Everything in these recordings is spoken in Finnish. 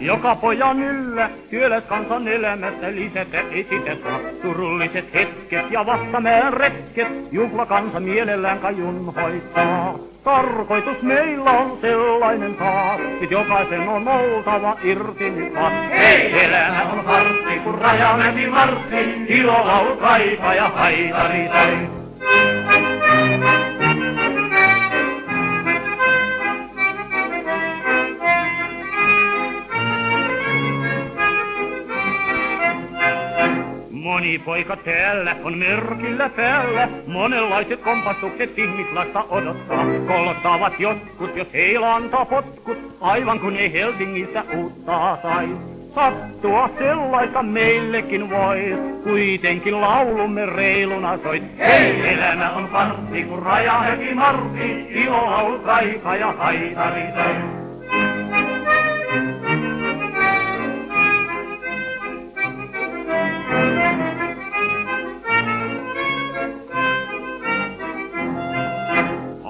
Joka pojan yllä työläiskansan elämästä lisätä esitetään surulliset hetket ja vastamäen retket. Juhlakansa mielellään kajun hoitaa. Tarkoitus meillä on sellainen taas, et jokaisen on oltava irti nyt taas. Hei! Elämä on farssi, kun Rajamäki marssi, ilolaulu kaipaa ja haitari soi. Moni poika täällä on merkillä päällä, monenlaiset kompastukset ihmislasta odottaa. Kolottavat jotkut, jos heillä antaa potkut, aivan kun ei Helsingissä uuttaa sai. Sattua sellaista meillekin voi, kuitenkin laulumme reiluna soit. Hei! Elämä on farssi, kun Rajamäki marssi, ilolaulu kaipaa ja haitari soi.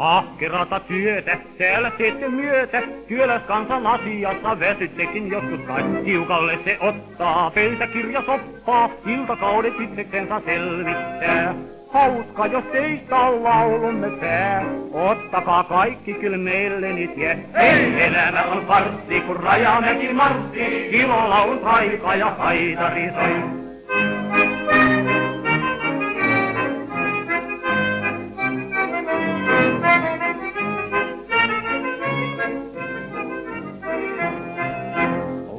Ahkerata työtä, täällä teette myötä, työläiskansan asiassa väsyttekin joskus kai. Tiukalle se ottaa, pöytäkirja soppaa, iltakaudet itseksensa selvittää. Hauska, jos teistä on laulumme pää, ottakaa kaikki kyllä meilleni tie. Hei! Elämä on farssi, kun Rajamäki marssi, ilolaulun kaipaa ja haitari soi.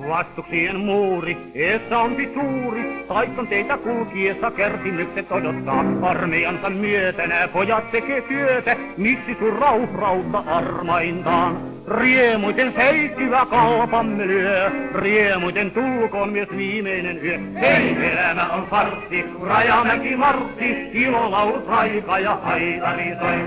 Vastuksien muuri, eessä onpi suuri, taiston teitä kulkiessa kärsimykset odottaa. Armeijansa myötänä pojat tekee työtä, miksi sun rauhrautta armaintaan? Riemuiten seiskyvä kalpamme lyö, riemuiten tulkoon myös viimeinen yö. Hei! Elämä on farssi, kun Rajamäki marssi, ilolaulu kaipaa ja haitari soi.